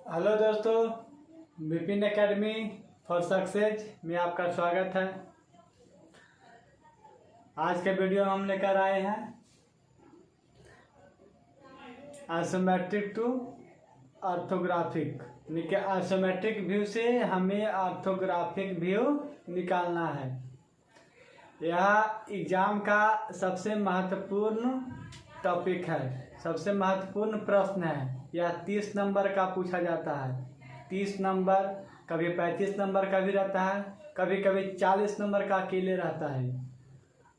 Hello दोस्तों, Vipin academy for success में आपका स्वागत है। आज के वीडियो में हम लेकर आए हैं isometric to orthographic. Isometric view से हमें ऑर्थोग्राफिक व्यू निकालना है। यह एग्जाम का सबसे महत्वपूर्ण टॉपिक है, सबसे महत्वपूर्ण प्रश्न है। यह 30 नंबर का पूछा जाता है। 30 नंबर, कभी 35 नंबर का भी रहता है, कभी कभी 40 नंबर का अकेले रहता है।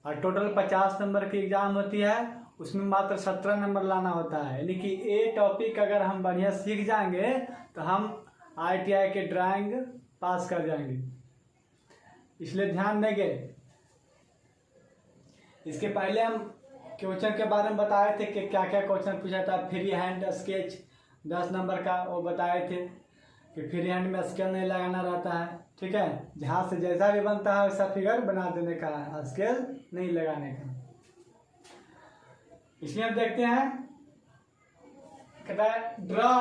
और टोटल 50 नंबर की एग्जाम होती है, उसमें मात्र 17 नंबर लाना होता है। यानी कि ये टॉपिक अगर हम बढ़िया सीख जाएंगे तो हम ITI के ड्राइंग पास कर जाएंगे, इसलिए ध्यान देंगे। इसके पहले हम क्वेश्चन के बारे में बताए थे कि क्या क्या क्वेश्चन पूछा था। फ्री हैंड स्केच 10 नंबर का वो बताए थे कि फ्री हैंड में स्केल नहीं लगाना रहता है, ठीक है। जहाँ से जैसा भी बनता है वैसा फिगर बना देने का है, स्केल नहीं लगाने का। इसमें हम देखते हैं, कहता है draw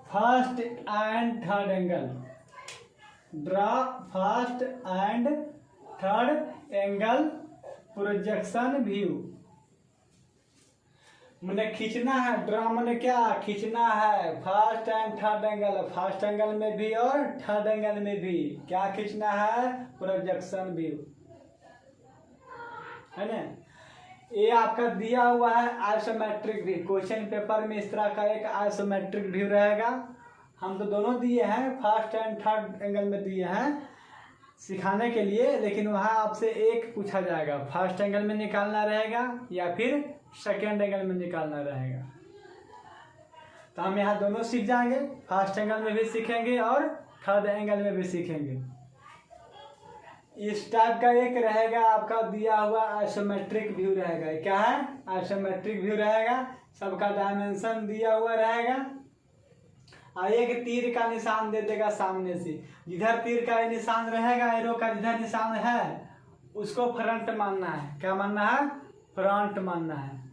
first and third angle. Draw first and third angle projection view. मैंने खींचना है, ड्रॉ मैंने क्या खींचना है, first and third angle, first angle में भी और थर्ड एंगल में भी क्या खींचना है, प्रोजेक्शन व्यू, है ना। ये आपका दिया हुआ है आइसोमेट्रिक व्यू। क्वेश्चन पेपर में इस तरह का एक आइसोमेट्रिक व्यू रहेगा। हम तो दोनों दिए हैं, फर्स्ट एंड थर्ड एंगल में दिए हैं सिखाने के लिए, लेकिन वहाँ आपसे एक पूछा जाएगा, फर्स्ट एंगल में निकालना रहेगा या फिर सेकेंड एंगल में निकालना रहेगा। तो हम यहाँ दोनों सीख जाएंगे, फर्स्ट एंगल में भी सीखेंगे और थर्ड एंगल में भी सीखेंगे। इस टाइप का एक रहेगा आपका दिया हुआ आइसोमेट्रिक व्यू रहेगा। क्या है, आइसोमेट्रिक व्यू रहेगा। सबका डायमेंशन दिया हुआ रहेगा और एक तीर का निशान दे देगा सामने से। जिधर तीर का निशान रहेगा, एरो का जिधर निशान है उसको फ्रंट मानना है। क्या मानना है, फ्रंट मानना है,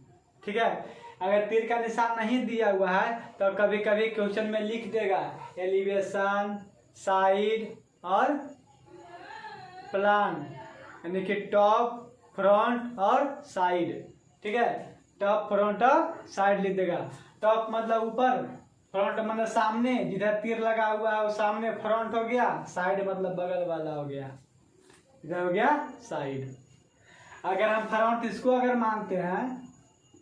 ठीक है। अगर तीर का निशान नहीं दिया हुआ है तो कभी कभी क्वेश्चन में लिख देगा एलिवेशन, साइड और प्लान, यानी कि टॉप, फ्रंट और साइड, ठीक है। टॉप, फ्रंट और साइड लिख देगा। टॉप मतलब ऊपर, फ्रंट मतलब सामने, जिधर तीर लगा हुआ है वो सामने फ्रंट हो गया, साइड मतलब बगल वाला हो गया, इधर हो गया साइड। अगर हम फ्रंट इसको अगर मानते हैं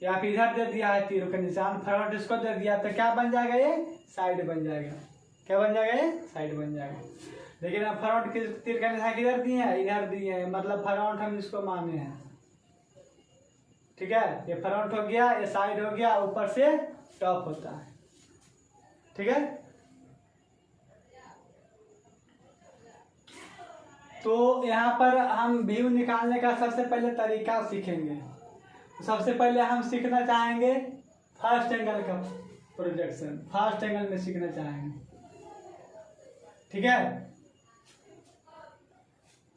या फिर इधर दे दिया है तीर का निशान, फ्रंट इसको दे दिया तो क्या बन जाएगा, ये साइड बन जाएगा। क्या बन जाएगा, ये साइड बन जाएगा। लेकिन हम फ्रंट के तीर का निशान किधर दिए हैं, इधर दिए हैं, मतलब फ्रंट हम इसको माने हैं, ठीक है। ये फ्रंट हो गया, ये साइड हो गया, ऊपर से टॉप होता है, ठीक है। तो यहाँ पर हम व्यू निकालने का सबसे पहले तरीका सीखेंगे। सबसे पहले हम सीखना चाहेंगे फर्स्ट एंगल का प्रोजेक्शन, फर्स्ट एंगल में सीखना चाहेंगे, ठीक है।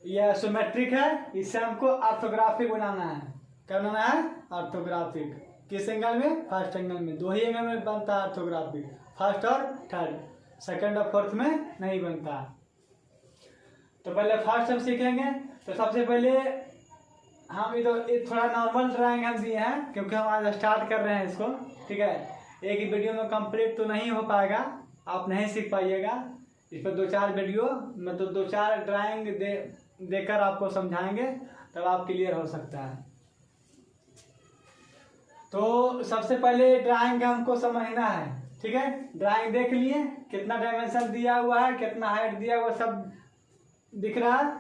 यह आइसोमेट्रिक है, इससे हमको ऑर्थोग्राफिक बनाना है। क्या बनाना है, ऑर्थोग्राफिक। किस एंगल में, फर्स्ट एंगल में। दो ही एंगल में बनता है ऑर्थोग्राफिक, फर्स्ट और थर्ड, सेकंड और फोर्थ में नहीं बनता। तो पहले फर्स्ट हम सीखेंगे। तो सबसे पहले हम ये थोड़ा नॉर्मल ड्राइंग हम दिए हैं क्योंकि हम आज स्टार्ट कर रहे हैं इसको, ठीक है। एक ही वीडियो में कंप्लीट तो नहीं हो पाएगा, आप नहीं सीख पाइएगा। इस पर 2-4 वीडियो मतलब 2-4 ड्राइंग देकर आपको समझाएंगे, तब आप क्लियर हो सकता है। तो सबसे पहले ड्राइंग हमको समझना है, ठीक है। ड्राइंग देख लिए, कितना डायमेंशन दिया हुआ है, कितना हाइट दिया हुआ, सब दिख रहा है।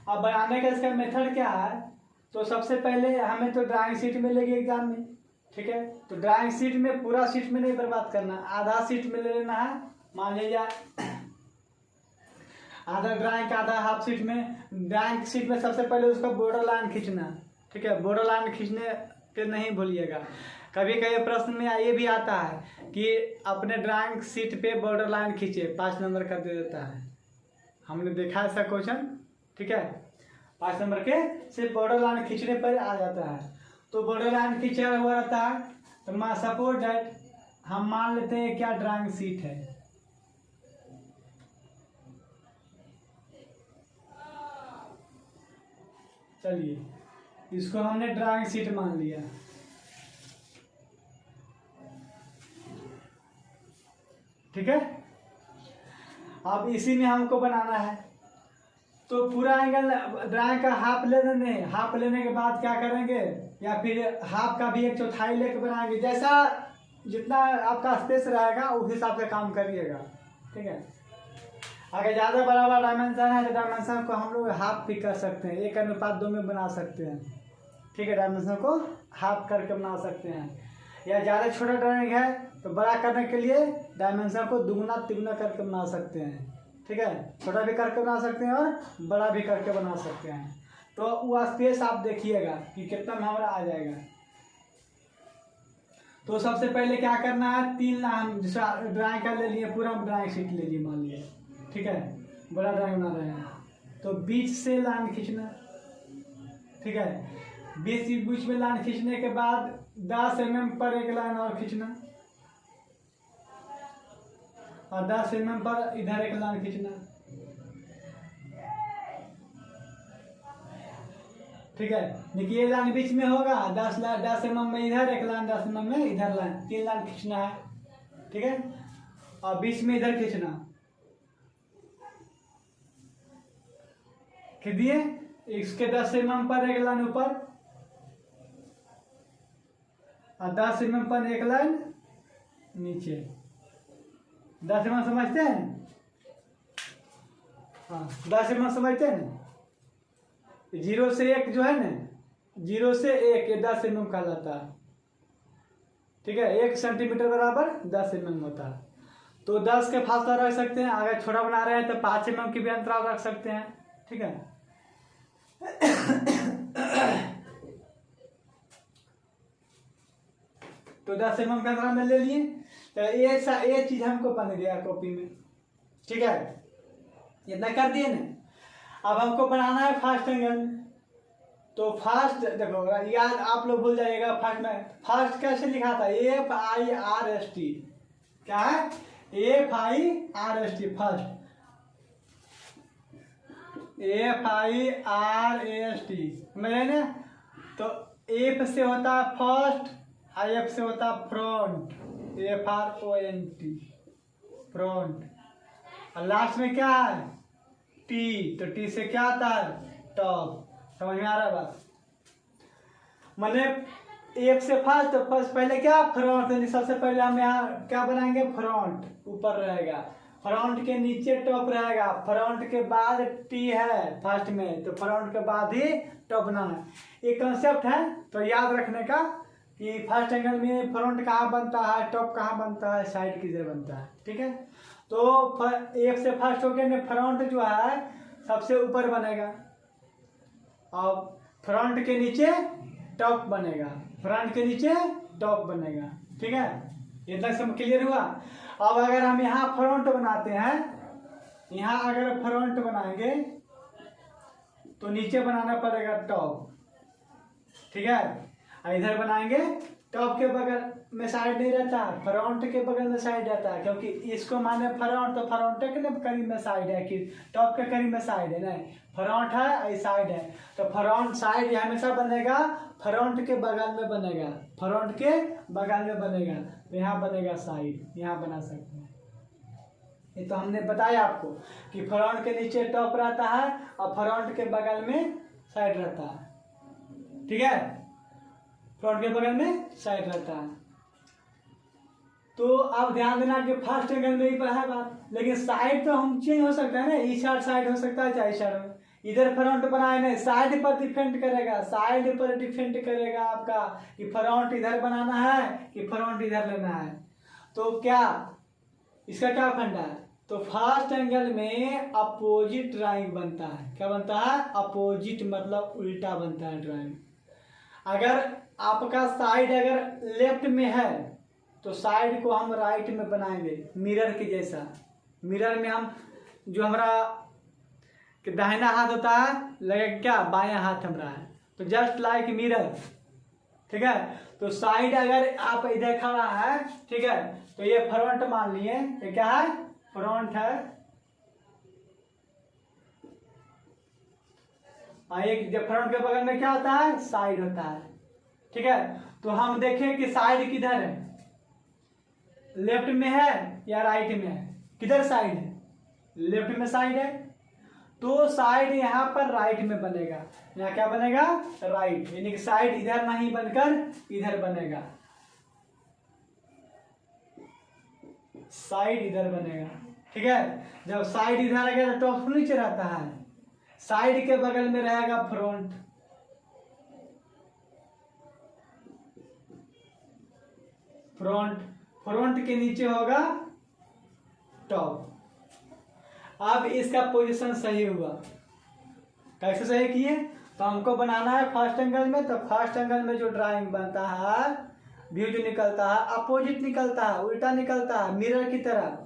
अब बनाने का इसका मेथड क्या है, तो सबसे पहले हमें तो ड्राइंग शीट मिलेगी एग्जाम में, ठीक है। तो ड्राइंग शीट में पूरा शीट में नहीं बर्बाद करना, आधा शीट में ले लेना है। मान लीजिए आधा ड्राइंग का, आधा हाफ शीट में। ड्राइंग शीट में सबसे पहले उसका बॉर्डर लाइन खींचना, ठीक है। बॉर्डर लाइन खींचने के नहीं भूलिएगा। कभी कभी प्रश्न में ये भी आता है कि अपने ड्राइंग शीट पे बॉर्डर लाइन खींचे, 5 नंबर का दे देता है। हमने देखा ऐसा क्वेश्चन, ठीक है। 5 नंबर के सिर्फ बॉर्डर लाइन खींचने पर आ जाता है। तो बॉर्डर लाइन खींचा हुआ रहता है, तो सपोज दैट हम मान लेते हैं क्या ड्राइंग शीट है। चलिए इसको हमने ड्राइंग शीट मान लिया। ठीक है, अब इसी में हमको बनाना है तो पूरा एंगल ड्राइंग का हाफ ले लेंगे। हाफ लेने के बाद क्या करेंगे, या फिर हाफ का भी 1/4 लेके बनाएंगे। जैसा जितना आपका स्पेस रहेगा उस हिसाब से काम करिएगा। ठीक है, अगर ज़्यादा बड़ा बड़ा डायमेंशन है तो डायमेंशन को हम लोग हाफ भी कर सकते हैं, 1:2 में बना सकते हैं। ठीक है, डायमेंशन को हाफ करके बना सकते हैं। या ज़्यादा छोटा ड्राइंग है तो बड़ा करने के लिए डायमेंशन को दुगुना तिगुना करके बना सकते हैं। ठीक है, छोटा भी करके बना सकते हैं और बड़ा भी करके बना सकते हैं। तो वो स्पेस आप देखिएगा कि कितना में हमारा आ जाएगा। तो सबसे पहले क्या करना है, 3 हम ड्राइंग कर ले लिए, पूरा ड्राइंग शीट ले लिए मान लिए। ठीक है, बड़ा ड्राइंग बना रहे हैं तो बीच से लाइन खींचना। ठीक है, बीच में लाइन खींचने के बाद 10 mm पर एक लाइन और खींचना, और 10 mm पर इधर एक लाइन खींचना। ठीक है, देखिए ये लाइन बीच में होगा, 10 mm में इधर एक लाइन, 10 mm में इधर लाइन, 3 लाइन खींचना है। ठीक है, और बीच में इधर खींचना। खींच दिए, इसके 10 mm पर एक लाइन ऊपर और 10 mm पर एक लाइन नीचे। 10 mm समझते हैं? हाँ, 10 mm समझते हैं ना? 0 से 1 जो है ना, 0 से 1 ये 10 mm कहलाता है। ठीक है, 1 सेंटीमीटर बराबर 10 mm होता है। तो 10 के फासला रख सकते हैं। अगर छोटा बना रहे हैं तो 5 mm की भी अंतराल रख सकते हैं। ठीक है, तो 10 mm का अंतराल में ले लिए। तो ये चीज हमको बन गया कॉपी में। ठीक है, इतना कर दिए ना। अब हमको बनाना है फर्स्ट एंगल। तो फर्स्ट देखो याद, आप लोग भूल जाइएगा फर्स्ट में। फर्स्ट कैसे लिखा था, FIRST। क्या है, FIRST फर्स्ट, FIRST समझे ना। तो F से होता है फर्स्ट, F से होता है फ्रंट, FRONT फ्रंट। और लास्ट में क्या है, T। तो T से क्या आता है, टॉप। समझ में आ रहा है बात? मैंने एक से फर्स्ट, तो फर्स्ट पहले क्या, फ्रंट। सबसे पहले हम यहाँ क्या बनाएंगे, फ्रंट ऊपर रहेगा, फ्रंट के नीचे टॉप रहेगा, फ्रंट के बाद टी है फर्स्ट में, तो फ्रंट के बाद ही टॉप बनाना है। एक कंसेप्ट है तो याद रखने का कि फर्स्ट एंगल में फ्रंट कहाँ बनता है, टॉप कहाँ बनता है, साइड किधर बनता है। ठीक है, तो एक से फर्स्ट हो गया, फ्रंट जो है सबसे ऊपर बनेगा और फ्रंट के नीचे टॉप बनेगा, फ्रंट के नीचे टॉप बनेगा। ठीक है, इतना सब क्लियर हुआ। अब अगर हम यहाँ फ्रंट बनाते हैं, यहाँ अगर फ्रंट बनाएंगे तो नीचे बनाना पड़ेगा टॉप। ठीक है, इधर बनाएंगे, टॉप के बगल में साइड नहीं रहता, फ्रंट के बगल में साइड रहता है, क्योंकि इसको माने फ्रंट, तो फ्रंट के करीब में साइड है कि टॉप के करीब में साइड है, नहीं फ्रंट है साइड है। तो फ्रंट साइड हमेशा बनेगा फ्रंट के बगल में बनेगा, फ्रंट के बगल में बनेगा, तो यहाँ बनेगा साइड, यहाँ बना सकते हैं। ये तो हमने बताया आपको कि फ्रंट के नीचे टॉप रहता है और फ्रंट के बगल में साइड रहता है। ठीक है, फ्रंट के बगल में साइड रहता है। तो आप ध्यान देना कि फर्स्ट एंगल में ही है बात, लेकिन साइड तो हम चेंज हो सकता है ना, इस साइड हो सकता है चाहे इस साइड में। इधर फ्रंट बनाए नहीं, साइड पर डिफेंड करेगा, साइड पर डिफेंड करेगा आपका कि फ्रंट इधर बनाना है कि फ्रंट इधर लेना है। तो क्या इसका क्या फंडा है, तो फर्स्ट एंगल में अपोजिट ड्राइंग बनता है। क्या बनता है, अपोजिट मतलब उल्टा बनता है ड्राइंग। अगर आपका साइड अगर लेफ्ट में है तो साइड को हम राइट में बनाएंगे, मिरर के जैसा। मिरर में हम जो हमारा दाहिना हाथ होता है लगेगा क्या, बायां हाथ हमारा है, तो जस्ट लाइक मिरर ठीक है। तो साइड अगर आप इधर खड़ा है, ठीक है, तो ये फ्रंट मान लिए, ये क्या है, फ्रंट है। एक जब फ्रंट के बगल में क्या होता है, साइड होता है, ठीक है। तो हम देखें कि साइड किधर है, लेफ्ट में है या राइट में है, किधर साइड है, लेफ्ट में साइड है, तो साइड यहाँ पर राइट में बनेगा। यहाँ क्या बनेगा, राइट, यानी कि साइड इधर नहीं बनकर इधर बनेगा, साइड इधर बनेगा, ठीक है। जब साइड इधर आएगा तो टॉप नीचे रहता है, साइड के बगल में रहेगा फ्रंट, फ्रंट, फ्रंट के नीचे होगा टॉप। अब इसका पोजीशन सही हुआ, कैसे सही किए, तो हमको बनाना है फर्स्ट एंगल में, तो फर्स्ट एंगल में जो ड्राइंग बनता है, व्यू जो निकलता है अपोजिट निकलता है, उल्टा निकलता है, मिरर की तरह।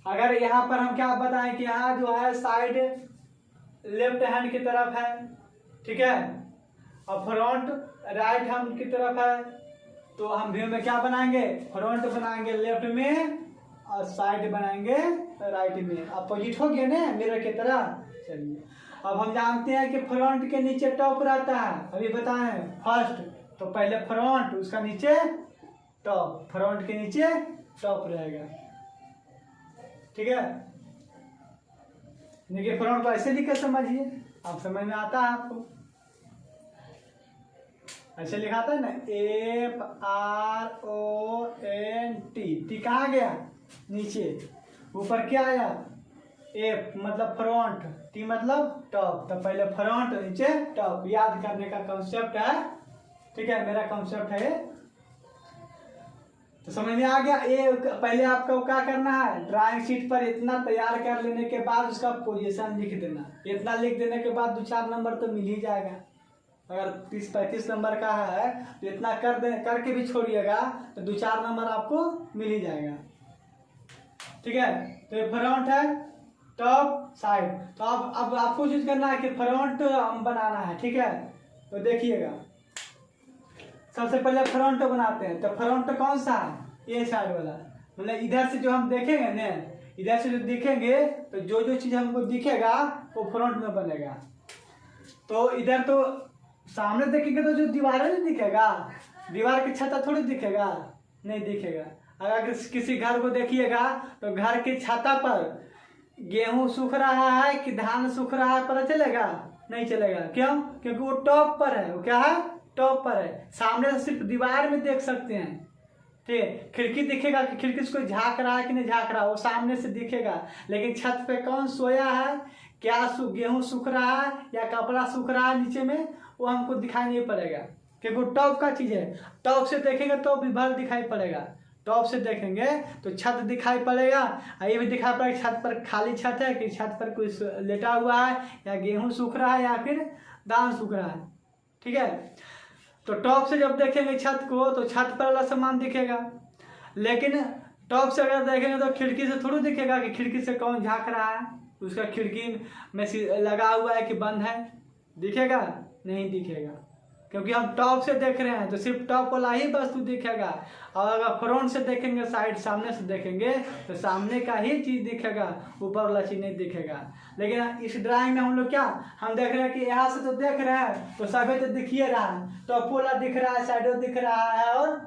अगर यहाँ पर हम क्या बताएं कि यहाँ जो है साइड लेफ्ट हैंड की तरफ है, ठीक है, और फ्रंट राइट हैंड की तरफ है, तो हम व्यू में क्या बनाएंगे, फ्रंट बनाएंगे लेफ्ट में और साइड बनाएंगे राइट में, अपोजिट हो गया ना, मिरर की तरह। चलिए अब हम जानते हैं कि फ्रंट के नीचे टॉप रहता है, अभी बताएं फर्स्ट, तो पहले फ्रंट, उसका नीचे टॉप, फ्रंट के नीचे टॉप रहेगा, ठीक है। देखिए फ्रंट को ऐसे लिख कर समझिए, आप समझ में आता है आपको, ऐसे लिखा था ना, FRONT, टी कहाँ गया, नीचे, ऊपर क्या आया, एफ मतलब फ्रंट, टी मतलब टॉप, तो पहले फ्रंट नीचे टॉप, याद करने का कॉन्सेप्ट है, ठीक है, मेरा कॉन्सेप्ट है। तो समझ में आ गया। ये पहले आपको क्या करना है, ड्राइंग शीट पर इतना तैयार कर लेने के बाद उसका पोजीशन लिख देना, इतना लिख देने के बाद 2-4 नंबर तो मिल ही जाएगा। अगर 30-35 नंबर का है तो इतना करके भी छोड़िएगा तो 2-4 नंबर आपको मिल ही जाएगा, ठीक है। तो ये फ्रंट है, टॉप, साइड, तो अब आपको चीज करना है कि फ्रंट बनाना है, ठीक है। तो देखिएगा सबसे पहले फ्रंट बनाते हैं, तो फ्रंट कौन सा है, ये साइड वाला, मतलब इधर से जो हम देखेंगे ना, इधर से जो दिखेंगे तो जो जो चीज हमको दिखेगा वो फ्रंट में बनेगा। तो इधर तो सामने देखेंगे तो जो दीवार नहीं दिखेगा, दीवार की छत थोड़ी दिखेगा, नहीं दिखेगा। अगर किसी घर को देखिएगा तो घर की छत पर गेहूं सूख रहा है कि धान सूख रहा है पता चलेगा, नहीं चलेगा, क्यों, क्योंकि वो टॉप पर है, वो क्या है, टॉप पर है। सामने से सिर्फ दीवार में देख सकते हैं, ठीक, खिड़की दिखेगा कि खिड़की से कोई झांक रहा है कि नहीं झांक रहा, वो सामने से दिखेगा, लेकिन छत पे कौन सोया है, क्या गेहूं सूख रहा है या कपड़ा सूख रहा है नीचे में, वो हमको दिखाई नहीं पड़ेगा, क्योंकि वो टॉप का चीज है। टॉप से देखेंगे तो भी भर दिखाई पड़ेगा, टॉप से देखेंगे तो छत दिखाई पड़ेगा, ये भी दिखाई पड़ेगा छत पर खाली छत है कि छत पर कोई लेटा हुआ है, या गेहूं सूख रहा है या फिर धान सूख रहा है, ठीक है। तो टॉप से जब देखेंगे छत को तो छत पर वाला सामान दिखेगा, लेकिन टॉप से अगर देखेंगे तो खिड़की से थोड़ी दिखेगा कि खिड़की से कौन झांक रहा है, उसका खिड़की में लगा हुआ है कि बंद है, दिखेगा, नहीं दिखेगा, क्योंकि हम टॉप से देख रहे हैं तो सिर्फ टॉप वाला ही वस्तु दिखेगा। और अगर फ्रंट से देखेंगे, साइड सामने से देखेंगे तो सामने का ही चीज दिखेगा, ऊपर वाला चीज नहीं दिखेगा। लेकिन इस ड्राइंग में हम लोग क्या, हम देख रहे हैं कि यहाँ से तो देख रहे हैं तो सभी तो दिखिए रहा है, टॉप वाला दिख रहा है, साइडो दिख रहा है और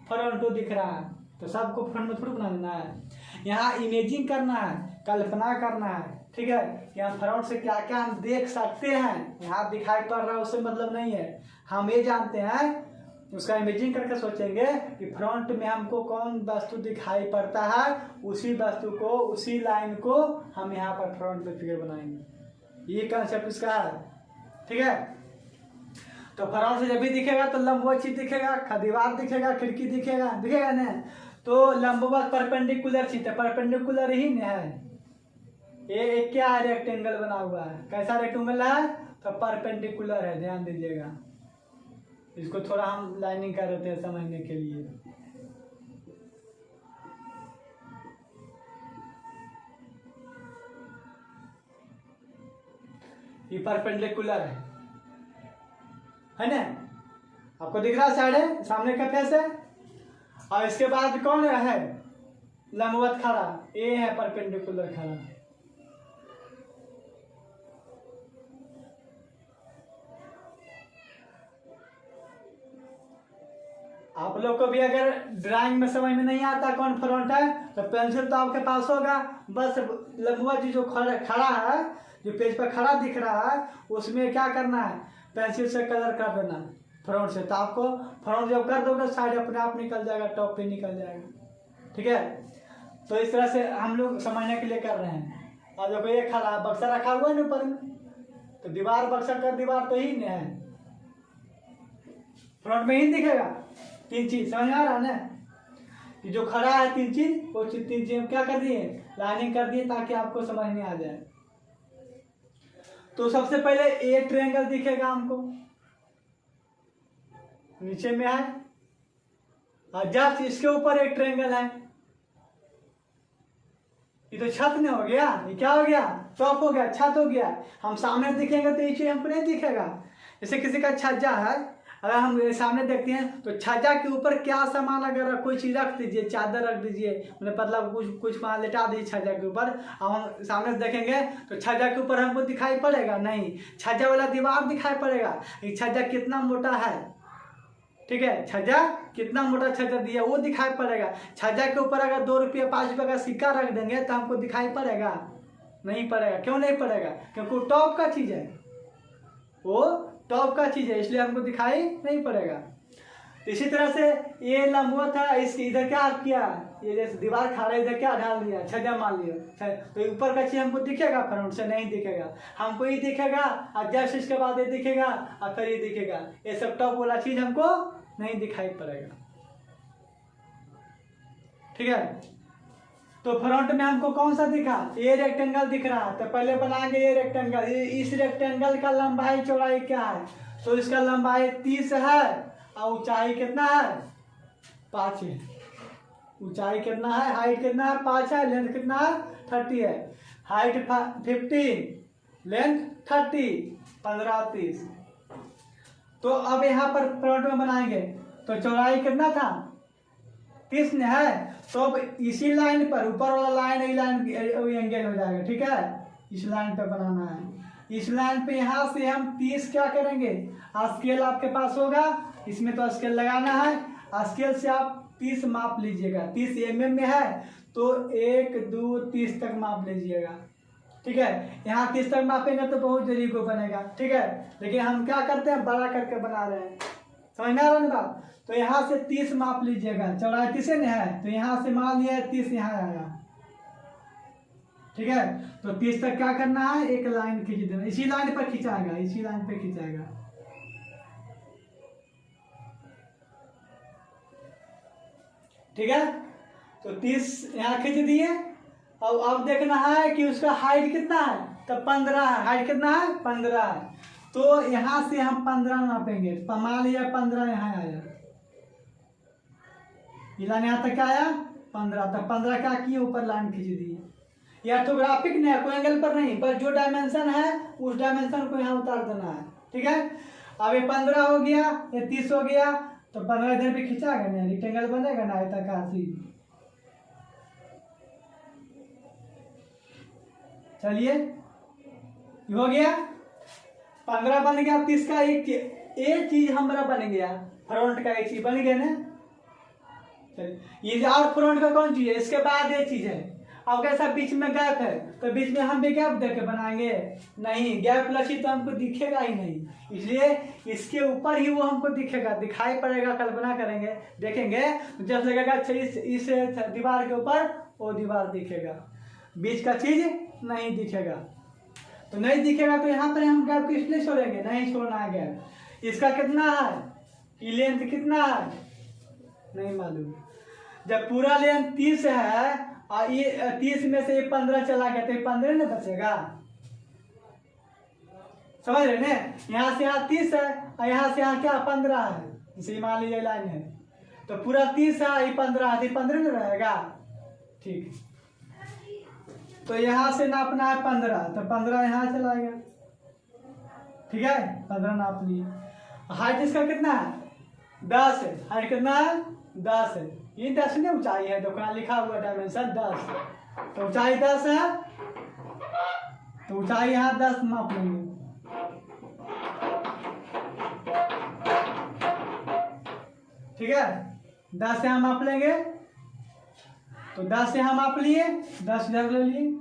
फ्रंटो दिख रहा है, तो सबको फ्रंट में थोड़ी बना देना है, यहाँ इमेजिंग करना है, कल्पना करना है, ठीक है। यहाँ फ्रंट से क्या क्या हम देख सकते हैं, यहाँ दिखाई पड़ रहा है उससे मतलब नहीं है, हम ये जानते हैं, उसका इमेजिंग करके सोचेंगे कि फ्रंट में हमको कौन वस्तु दिखाई पड़ता है, उसी वस्तु को, उसी लाइन को हम यहाँ पर फ्रंट में फिगर बनाएंगे, ये कंसेप्ट इसका है, ठीक है। तो फ्रंट से जब भी दिखेगा तो लंबवत चीज दिखेगा, दीवार दिखेगा, खिड़की दिखेगा, दिखेगा ना, तो लंबवत परपेंडिकुलर चीज है, परपेंडिकुलर ही न है, ये क्या है, रेक्टेंगल बना हुआ है, कैसा रेक्टेंगल है, तो परपेंडिकुलर है, ध्यान दीजिएगा, इसको थोड़ा हम लाइनिंग कर देते हैं समझने के लिए। ये परपेंडिकुलर है ना। आपको दिख रहा है साइड है, सामने का फेस है। और इसके बाद कौन है लंबवत खड़ा, ए है परपेंडिकुलर खड़ा। आप लोग को भी अगर ड्राइंग में समझ में नहीं आता कौन फ्रंट है तो पेंसिल तो आपके पास होगा, बस लंबवत जी जो खड़ा है, जो पेज पर खड़ा दिख रहा है, उसमें क्या करना है, पेंसिल से कलर कर देना फ्रंट से। तो आपको फ्रंट जब कर दोगे साइड अपने आप निकल जाएगा, टॉप पे निकल जाएगा। ठीक है, तो इस तरह से हम लोग समझने के लिए कर रहे हैं। और जब ये खड़ा बक्सा रखा हुआ है ना ऊपर में, तो दीवार बक्सा कर दीवार तो ही नहीं है, फ्रंट में ही दिखेगा। तीन चीज समझ में आ रहा है ना, कि जो खड़ा है तीन चीज, वो तीन चीज क्या कर दिए, लाइनिंग कर दिए ताकि आपको समझ में आ जाए। तो सबसे पहले ए ट्रायंगल दिखेगा हमको, नीचे में है, और जस्ट इसके ऊपर एक ट्रायंगल है। ये तो छत नहीं हो गया, ये क्या हो गया, टॉप हो गया, छत हो गया। हम सामने दिखेंगे तो ये चीज हमको नहीं दिखेगा। जैसे किसी का छज्जा है, अगर हम सामने देखते हैं तो छज्जा के ऊपर क्या सामान, अगर कोई चीज रख दीजिए, चादर रख दीजिए, मतलब कुछ वहाँ लेटा दीजिए छज्जा के ऊपर, अब हम सामने से देखेंगे तो छज्जा के ऊपर हमको दिखाई पड़ेगा नहीं, छज्जा वाला दीवार दिखाई पड़ेगा। ये छज्जा कितना मोटा है, ठीक है, छज्जा कितना मोटा छज्जा दिया वो दिखाई पड़ेगा। छज्जा के ऊपर अगर 2 रुपया 5 रुपये का सिक्का रख देंगे तो हमको दिखाई पड़ेगा नहीं पड़ेगा। क्यों नहीं पड़ेगा, क्योंकि वो टॉप का चीज है, वो टॉप का चीज है, इसलिए हमको दिखाई नहीं पड़ेगा। इसी तरह से ये लंबवत है, इसकी इधर क्या किया, ये जैसे दीवार खड़ा इधर क्या ढाल दिया, छज्जा मान लिया, तो ऊपर का चीज हमको दिखेगा, फ्रंट से नहीं दिखेगा। हमको ये दिखेगा और जस्ट इसके बाद ये दिखेगा और फिर ये दिखेगा, ये सब टॉप वाला चीज हमको नहीं दिखाई पड़ेगा। ठीक है, तो फ्रंट में हमको कौन सा दिखा, ये रेक्टेंगल दिख रहा है, तो पहले बनाएंगे ये रेक्टेंगल। इस रेक्टेंगल का लंबाई चौड़ाई क्या है, तो इसका लंबाई 30 है और ऊंचाई कितना है, 5 है। ऊंचाई कितना है, हाइट कितना है, 5 है, लेंथ कितना है, 30 है। Height 15, length 30, 15 30। तो अब यहाँ पर फ्रंट में बनाएंगे तो चौड़ाई कितना था, 30 है। तो अब इसी लाइन पर ऊपर वाला लाइन एंगल हो जाएगा। ठीक है, इस लाइन पे बनाना है, इस लाइन पे यहाँ से हम 30 क्या करेंगे, स्केल आपके पास होगा, इसमें तो स्केल लगाना है, स्केल से आप 30 माप लीजिएगा। 30 mm में है तो 1 2 30 तक माप लीजिएगा। ठीक है, यहाँ 30 तक मापेंगे तो बहुत जल्दी को बनेगा। ठीक है, लेकिन हम क्या करते हैं, बड़ा करके बना रहे हैं, समझ में आ रहा है बात। तो यहाँ से 30 माप लीजिएगा, चौड़ाई 30 में है तो यहाँ से मान लिया 30 यहाँ आया। ठीक है, तो 30 तक क्या करना है, एक लाइन खींच देना, इसी लाइन पर खिंचाएगा, इसी लाइन पे खिंचाएगा। ठीक है, तो 30 यहाँ खींच दिए। और अब देखना है कि उसका हाइट कितना है, तो 15 है, हाइट कितना है, 15 है। तो यहाँ से हम 15 नापेंगे, मान लिया 15 यहाँ आया, ये लाइन यहाँ तक क्या आया, 15। तो 15 क्या किए, ऊपर लाइन खींच दी। ये ऑर्थोग्राफिक नहीं है, कोई एंगल पर नहीं, बस जो डायमेंशन है उस डायमेंशन को यहाँ उतार देना है। ठीक है, अब ये 15 हो गया, ये 30 हो गया, तो 15 इधर भी खिंचाएगा ना, रेक्टेंगल बनेगा ना आयताकार चीज। चलिए हो गया, 15 बन गया, 30 का एक चीज हमारा बन गया, फ्रंट का एक चीज बन गया ना। चलिए, ये और फ्रंट का कौन चीज है, इसके बाद ये चीज है। अब कैसा बीच में गैप है, तो बीच में हम भी गैप देके बनाएंगे नहीं, गैप लची तो हमको दिखेगा ही नहीं, इसलिए इसके ऊपर ही वो हमको दिखेगा, दिखाई पड़ेगा। कल्पना करेंगे, देखेंगे तो जब लगेगा अच्छा इस दीवार के ऊपर वो दीवार दिखेगा, बीच का चीज नहीं दिखेगा। तो नहीं दिखेगा तो यहाँ पर हम गैप किसलिए छोड़ेंगे, नहीं छोड़ना है गैप। इसका कितना है, ये लेंथ कितना है नहीं मालूम। जब पूरा लेंथ 30 है और ये 30 में से 15 चला गया तो 15 ना बचेगा, समझ रहे ना। यहाँ से यहाँ 30 है और यहाँ से यहाँ क्या 15 है, इसे मान लीजिए लाइन है, तो पूरा 30 है, ये 15 है, 15 ना रहेगा। ठीक, तो यहाँ से नापना है 15, तो 15 यहाँ चला गया। ठीक है, 15 नाप लिए। हाइट इसका कितना है, 10 है। हाइट कितना है? 10 है। ये 10 नहीं ऊंचाई है, तो कहाँ लिखा हुआ डायमेंशन 10, तो ऊंचाई 10 है, तो ऊंचाई यहाँ 10 माप लेंगे। ठीक है, 10 यहाँ माप लेंगे, तो 10 यहाँ माप लिए, 10 इधर ले लिए,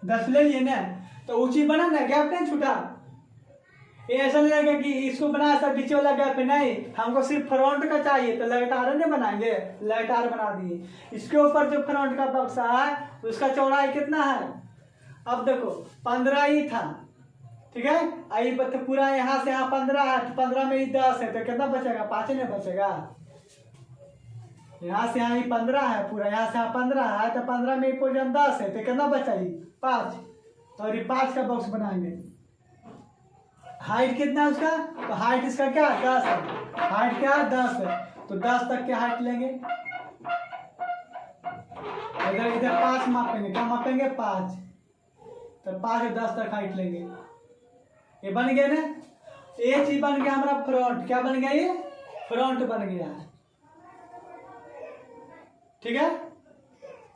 दस ले लिए ना, तो ऊंची बना ना, गैप नहीं छूटा। ये ऐसा नहीं लगेगा कि इसको बनाया सब बीच वाला गैप नहीं, हमको सिर्फ फ्रंट का चाहिए, तो लगातार नहीं बनाएंगे, लगातार बना दिए। इसके ऊपर जो फ्रंट का बक्सा है उसका चौड़ाई कितना है? अब देखो 15 ही था, ठीक है, आई तो पूरा यहाँ से यहाँ 15 है, 15 में ही 10 है, तो कितना बचेगा? 5 नहीं बचेगा। यहाँ से यहाँ 15 है पूरा, यहाँ से यहाँ 15 है, तो 15 में पोर्शन 10 है, तो कितना बचा? 5। तो ये 5 का बॉक्स बनाएंगे। हाइट कितना है उसका? तो हाइट इसका क्या? 10 है। हाइट क्या है? 10 है, तो 10 तक के हाइट लेंगे। इधर इधर 5 मापेंगे, क्या मापेंगे? 5, तो 5 से 10 तक हाइट लेंगे। ये बन गया ना, ये चीज बन गया हमारा फ्रंट। क्या बन गया? ये फ्रंट बन गया है। ठीक है,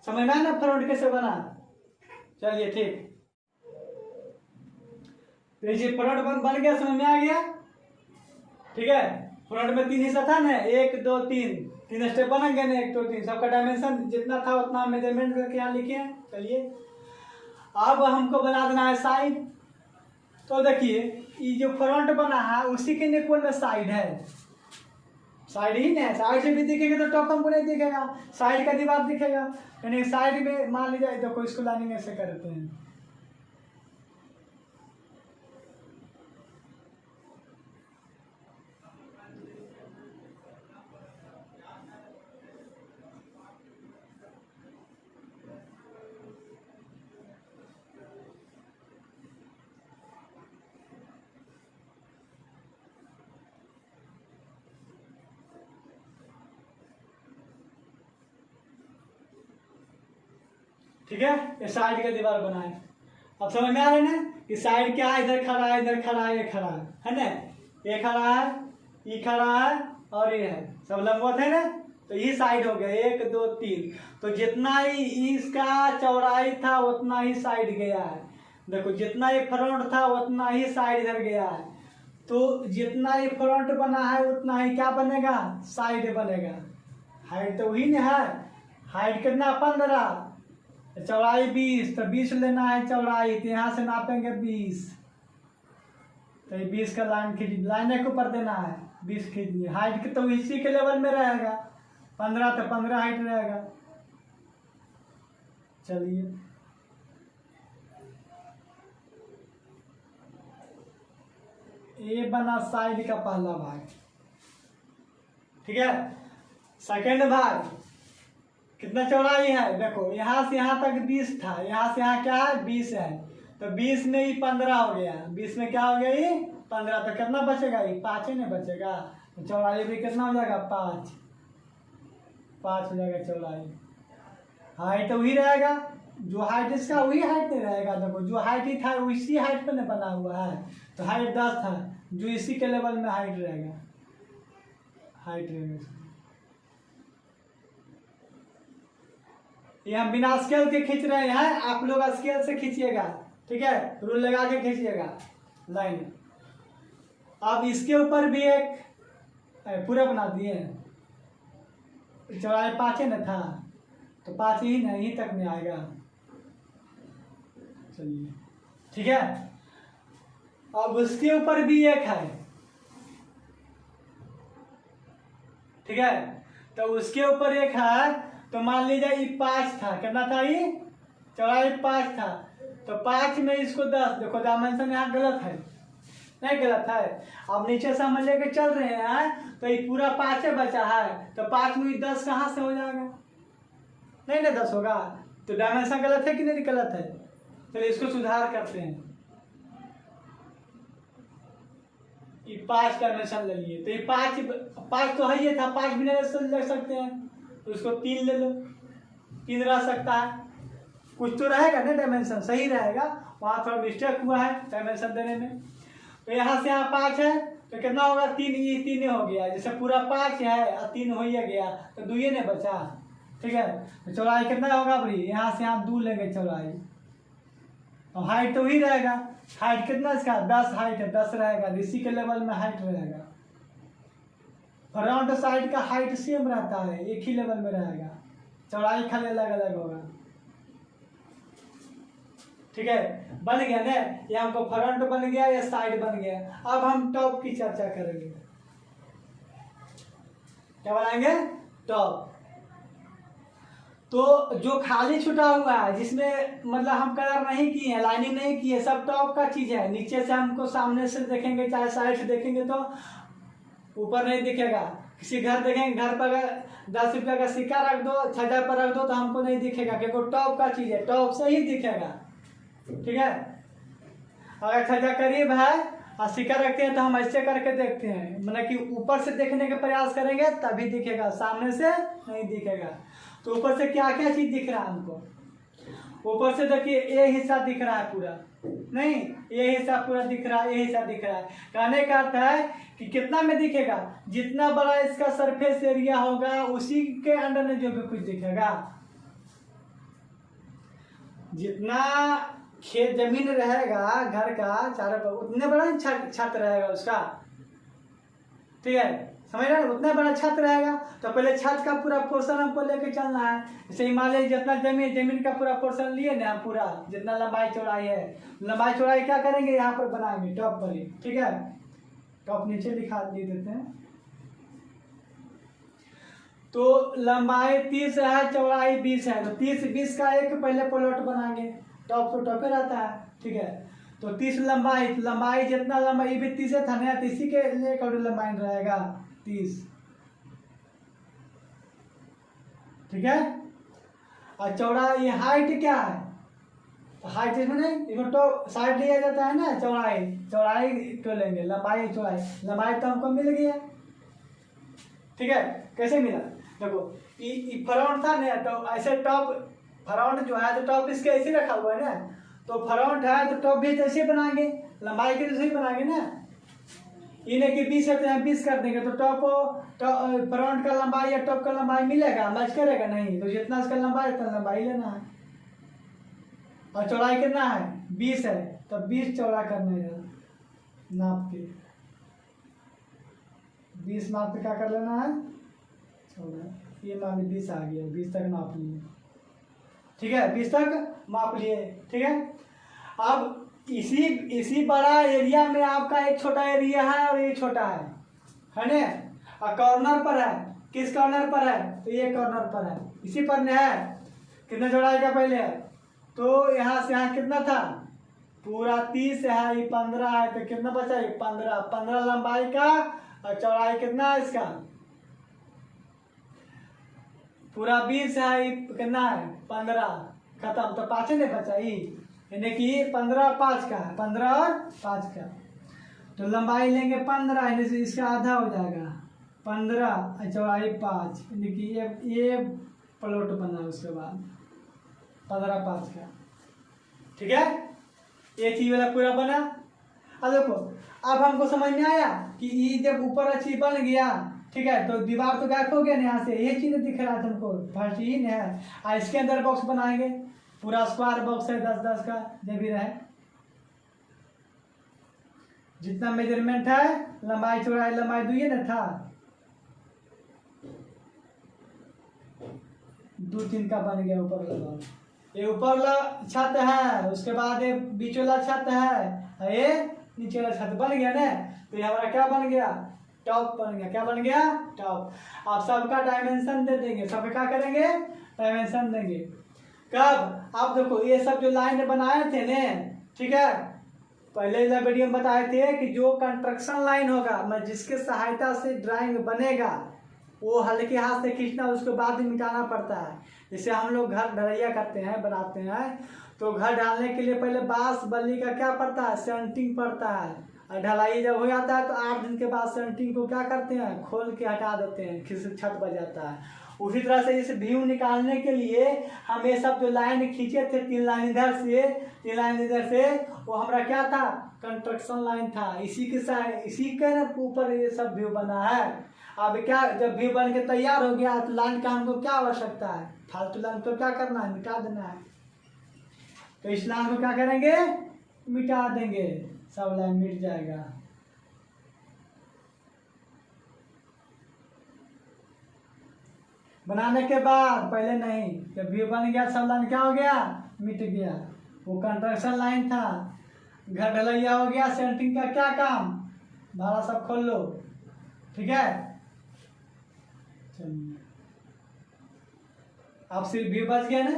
समझ में आया ना फ्रंट कैसे बना? चलिए ठीक, तो ये फ्रंट बन गया, समझ में आ गया। ठीक है, फ्रंट में 3 हिस्सा था ना, 1 2 3, 3 स्टेप बनेंगे ना, 1 2 3, सबका डायमेंशन जितना था उतना मेजरमेंट करके यहाँ लिखे। चलिए, अब हमको बना देना है साइड। तो देखिए, ये जो फ्रंट बना है उसी के निकोल में साइड है, साइड ही नहीं है। साइड से भी दिखेगा तो टॉप हमको नहीं दिखेगा, साइड का दीवार दिखेगा। यानी साइड में मान लीजिए, देखो इसको लाइनिंग ऐसे करते हैं, ठीक है। ये साइड का दीवार बनाए। अब समझ में आ रहा है ना कि साइड क्या है? इधर खड़ा है, इधर खड़ा है, ये खड़ा है ना, ये खड़ा है, ये खड़ा है, और ये है, सब लंबवत है ना, तो ये साइड हो गया। 1 2 3, तो जितना ही इसका चौड़ाई था उतना ही साइड गया है। देखो, जितना ये फ्रंट था उतना ही साइड इधर गया है, तो जितना ये फ्रंट बना है उतना ही क्या बनेगा? साइड बनेगा। हाइट तो वही ना है, हाइट कितना? 15, चौड़ाई 20, तो 20 लेना है चौड़ाई, तो यहाँ से नापेंगे 20, तो ये 20 का लाइन खींच, लाइन के ऊपर देना है, 20 खींच दिए। हाइट तो इसी के लेवल में रहेगा, 15 तो 15 हाइट रहेगा। चलिए, ये बना साइड का पहला भाग। ठीक है, सेकेंड भाग कितना चौड़ाई है? देखो, यहाँ से यहाँ तक 20 था, यहाँ से यहाँ क्या है? 20 है, तो 20 में ही 15 हो गया, 20 में क्या हो गया? ये 15, तो कितना बचेगा? ये 5 ही नहीं बचेगा, तो चौड़ाई भी कितना हो जाएगा? 5 हो जाएगा चौड़ाई। हाइट वही रहेगा, जो हाइट इसका वही हाइट नहीं रहेगा। देखो, जो हाइट ही था उसी हाइट पर बना हुआ है, तो हाइट 10 था, जो इसी के लेवल में हाइट रहेगा, हाइट रहेगा। ये हम बिना स्केल के खींच रहे हैं, आप लोग स्केल से खींचिएगा। ठीक है, रूल लगा के खींचिएगा लाइन। अब इसके ऊपर भी एक पूरा बना दिए, चौड़ाई 5 न था, तो 5 ही नहीं तक में आएगा। चलिए, ठीक है। अब उसके ऊपर भी एक है, ठीक है, तो उसके ऊपर एक है, तो मान लीजिए ये 5 था, कितना था? ये चौड़ाई 5 था, तो 5 में इसको 10, देखो डायमेंशन यहाँ गलत है, नहीं गलत है। अब नीचे से हम लेके चल रहे हैं, तो ये पूरा 5 बचा है, तो 5 में 10 कहाँ से हो जाएगा? नहीं ना 10 होगा, तो डायमेंशन गलत है कि नहीं? गलत है। चलिए इसको सुधार करते हैं। ये 5 डायमेंशन ले लिए, तो ये 5 तो है, ये था, 5 भी नहीं ले सकते हैं, तो इसको 3 ले लो, 3 रह सकता है, कुछ तो रहेगा ना, डायमेंशन सही रहेगा, वहाँ थोड़ा मिस्टेक हुआ है डायमेंशन देने में। तो यहाँ से यहाँ 5 है तो कितना होगा 3, ये 3 हो गया, जैसे पूरा 5 है और 3 हो ही गया तो 2 ने बचा। ठीक है, तो चौड़ाई कितना होगा भाई, यहाँ से यहाँ 2 लेंगे चौड़ाई, और हाइट तो ही रहेगा। हाइट कितना इसका 10 हाइट है, 10 रहेगा, इसी के लेवल में हाइट रहेगा। फ्रंट साइड का हाइट सेम रहता है, एक ही लेवल में रहेगा, चौड़ाई खाली अलग अलग होगा। ठीक है, बन गया ना, ये हमको फ्रंट बन गया या साइड बन गया। अब हम टॉप की चर्चा करेंगे। क्या बनाएंगे, टॉप। तो जो खाली छुटा हुआ है जिसमें मतलब हम कलर नहीं किए हैं, लाइनिंग नहीं की है, सब टॉप का चीज है। नीचे से हमको सामने से देखेंगे चाहे साइड से देखेंगे तो ऊपर नहीं दिखेगा। किसी घर देखेंगे, घर पर 10 रुपये का सिक्का रख दो, छज्जा पर रख दो तो हमको नहीं दिखेगा, क्योंकि टॉप का चीज है, टॉप से ही दिखेगा। ठीक है, अगर छज्जा करीब है और सिक्का रखते हैं तो हम ऐसे करके देखते हैं, मतलब कि ऊपर से देखने का प्रयास करेंगे तभी दिखेगा, सामने से नहीं दिखेगा। तो ऊपर से क्या क्या चीज दिख रहा है हमको, ऊपर से देखिए ये हिस्सा दिख रहा है पूरा, नहीं ये हिस्सा पूरा दिख रहा है, ये हिस्सा दिख रहा है। कहने का अर्थ है कि कितना में दिखेगा, जितना बड़ा इसका सरफेस एरिया होगा उसी के अंडर में जो भी कुछ दिखेगा। जितना खेत जमीन रहेगा घर का चारों पर उतने बड़ा छत रहेगा उसका। ठीक है, समझ रहे हैं, उतना बड़ा छत रहेगा। तो पहले छत का पूरा पोर्शन हमको लेके चलना है। जैसे हिमालय जितना जमीन का पूरा पोर्शन लिए ना, पूरा जितना लंबाई चौड़ाई है, लंबाई चौड़ाई क्या करेंगे यहाँ पर बनाएंगे टॉप पर ही। ठीक है, टॉप नीचे लिखा देते हैं। तो लंबाई 30 है, चौड़ाई 20 है, तो 30-20 का एक पहले प्लॉट बनाएंगे। टॉप तो टॉप रहता है। ठीक है, तो 30 लंबाई जितना लंबाई भी 30 था ना, तो इसी के लिए लंबाई रहेगा 30। ठीक है, और चौड़ाई हाइट क्या है, तो हाइट इसमें नहीं, इसमें तो साइड लिया जाता है ना, चौड़ाई तो लेंगे, लंबाई तो हमको मिल गया। ठीक है, कैसे मिला, देखो ये फ्रंट था ना, तो ऐसे टॉप फ्रंट जो है तो टॉप इसके ऐसे रखा हुआ है ना, तो फ्रंट है तो टॉप भी ऐसे बनाएंगे, लंबाई के जैसे ही बनाएंगे ना। इन्हें कि 20 है तो यहाँ 20 कर देंगे, तो टॉप फ्रंट का लंबाई या टॉप का लंबाई मिलेगा, मैच करेगा नहीं। तो जितना इसका लंबाई उतना लंबाई लेना है, और चौड़ाई कितना है 20 है, तो 20 चौड़ा करना है नाप के, 20 नाप के क्या कर लेना है चौड़ा। ये मान ली 20 आ गया, 20 तक नाप लिए। ठीक है, 20 तक माप लिए। ठीक है, अब इसी बड़ा एरिया में आपका एक छोटा एरिया है और ये छोटा है ना, और कॉर्नर पर है, किस कॉर्नर पर है, तो ये कॉर्नर पर है, इसी पर न है। कितना चौड़ाई का पहले है, तो यहाँ से यहाँ कितना था, पूरा 30 है, ये 15 है, तो कितना बचा, ये 15 लंबाई का, और चौड़ाई कितना है इसका, पूरा 20 है, ये कितना है 15, खत्म। तो 5 नहीं बचा, यानी कि 15 और 5 का है, 15 और 5 का। तो लंबाई लेंगे 15, यानी से इसका आधा हो जाएगा 15, चौड़ाई 5, यानी कि ये प्लॉट बना उसके बाद 15-5 का। ठीक है, ये चीज वाला पूरा बना। अब देखो, अब हमको समझ में आया कि ये जब ऊपर अच्छी बन गया, ठीक है, तो दीवार तो गायब हो गया ना, यहाँ से ये चीज दिख रहा था हमको, फर्स्ट ही है। और इसके अंदर बॉक्स बनाएंगे, पूरा स्क्वायर बॉक्स है 10-10 का, जो भी रहे, जितना मेजरमेंट है, लंबाई चौड़ाई, लंबाई 2 ना था, 2-3 का बन गया ऊपर वाला। ये ऊपर वाला छत है, उसके बाद ये बीच वाला छत है, ये नीचे वाला छत बन गया ना। तो ये हमारा क्या बन गया, टॉप बन गया। क्या बन गया, टॉप। आप सबका डायमेंशन दे देंगे, सबका क्या करेंगे, डायमेंशन देंगे। कब, आप देखो ये सब जो लाइन बनाए थे ने, ठीक है, पहले वीडियो में बताए थे कि जो कंस्ट्रक्शन लाइन होगा, मैं जिसके सहायता से ड्राइंग बनेगा, वो हल्के हाथ से खींचना, उसके बाद ही मिटाना पड़ता है। जैसे हम लोग घर ढलैया करते हैं, बनाते हैं, तो घर डालने के लिए पहले बांस बल्ली का क्या पड़ता है, सेंटिंग पड़ता है, और ढलाई जब हो जाता है तो 8 दिन के बाद सेंटिंग को क्या करते हैं, खोल के हटा देते हैं, फिर छत बच जाता है। उसी तरह से इस व्यू निकालने के लिए हम ये सब जो लाइन खींचे थे, 3 लाइन इधर से 3 लाइन इधर से, वो हमारा क्या था, कंस्ट्रक्शन लाइन था। इसी के ऊपर ये सब व्यू बना है। अब क्या, जब व्यू बन के तैयार हो गया तो लाइन का हमको क्या आवश्यकता है, फालतू लाइन को क्या करना है, मिटा देना है। तो इस लाइन को क्या करेंगे, मिटा देंगे, सब लाइन मिट जाएगा। बनाने के बाद, पहले नहीं, जब व्यू बन गया सब लाइन क्या हो गया, मिट गया। वो कंस्ट्रक्शन लाइन था, घर ढलैया हो गया, सेंटिंग का क्या काम, भाड़ा सब खोल लो, ठीक है। चलिए अब सिर्फ व्यू बच गया ना,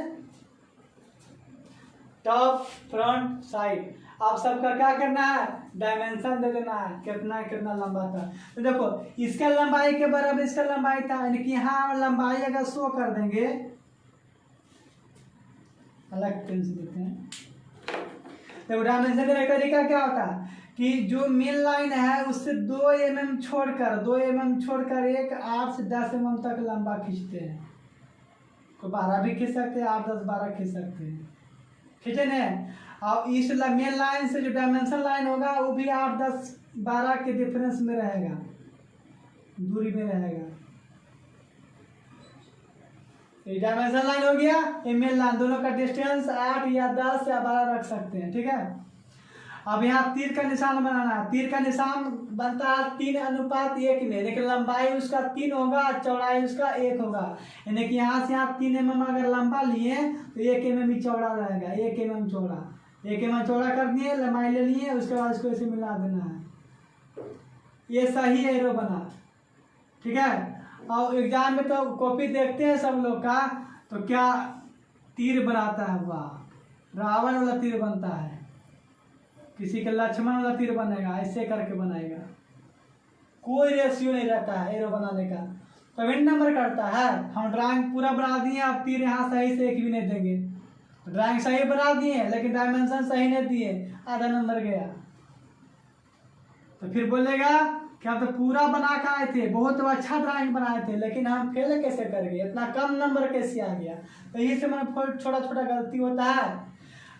टॉप फ्रंट साइड। अब सबका क्या करना है, डायमेंशन दे देना है, कितना कितना लंबा था। तो देखो इसका लंबाई के बराबर इसका लंबाई था, यानी कि यहाँ लंबाई अगर शो कर देंगे, अलग पेन से देते हैं। देखो डायमेंशन देने का तरीका क्या होता है कि जो मेन लाइन है उससे 2 mm छोड़कर एक 8 से 10 mm तक लंबा खींचते हैं। कोई 12 भी खींच सकते हैं, 8, 10, 12 खींच सकते हैं, खींचे न। और इस मेन लाइन से जो डायमेंशन लाइन होगा वो भी 8, 10, 12 के डिफरेंस में रहेगा, दूरी में रहेगा। ये डायमेंशन लाइन हो गया, ये मेन लाइन, दोनों का डिस्टेंस 8 या 10 या 12 रख सकते हैं, ठीक है। अब यहाँ तीर का निशान बनाना है। तीर का निशान बनता है 3:1 में, लेकिन लंबाई उसका 3 होगा, चौड़ाई उसका 1 होगा। यानी कि यहाँ से आप 3 mm अगर लंबा लिए तो 1 mm ही चौड़ा रहेगा, 1 mm चौड़ा, 1 mm चौड़ा कर दिए, लंबाई ले लिए, उसके बाद इसको ऐसे मिला देना है। ये सही एरो बना, ठीक है। और एग्जाम में तो कॉपी देखते हैं सब लोग का, तो क्या तीर बनाता है, वाह, रावण वाला तीर बनता है, किसी के लक्ष्मण वाला तीर बनेगा, ऐसे करके बनाएगा। कोई रेशियो नहीं रहता है एरो बनाने का, तभी नंबर कटता है। हम ड्राइंग पूरा बना दिए, आप तीर यहाँ सही से एक भी नहीं देंगे। ड्राइंग सही बना दिए लेकिन डायमेंशन सही नहीं दिए, आधा नंबर गया। तो फिर बोलेगा कि हम तो पूरा बना के आए थे, बहुत अच्छा ड्राइंग बनाए थे, लेकिन हम फेल कैसे कर गए, इतना कम नंबर कैसे आ गया। तो यही से मैंने छोटा छोटा गलती होता है।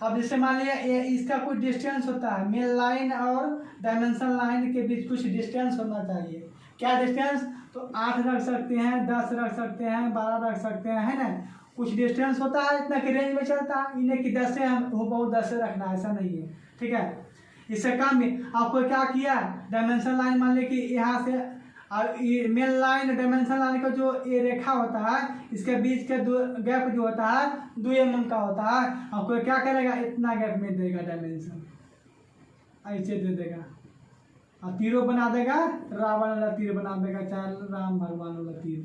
अब जैसे मान लिया इसका कुछ डिस्टेंस होता है, मेन लाइन और डायमेंशन लाइन के बीच कुछ डिस्टेंस होना चाहिए। क्या डिस्टेंस, तो 8 रख सकते हैं, 10 रख सकते हैं, 12 रख सकते हैं, है ना। कुछ डिस्टेंस होता है, इतना की रेंज में चलता है। इन्हें कि 10 से हम हो बहुत 10 से रखना, ऐसा नहीं है, ठीक है। इससे कम भी आपको क्या किया, डायमेंशन लाइन मान ली कि यहाँ से, और ये मेन लाइन डायमेंशन लाइन का जो ये रेखा होता है, इसके बीच के गैप जो होता है 2 mm का होता है। आपको क्या करेगा, इतना गैप में देगा डायमेंशन, ऐसे दे देगा, और तीरों बना देगा, रावण वाला तीर बना देगा, चाहे राम भगवान वाला तीर,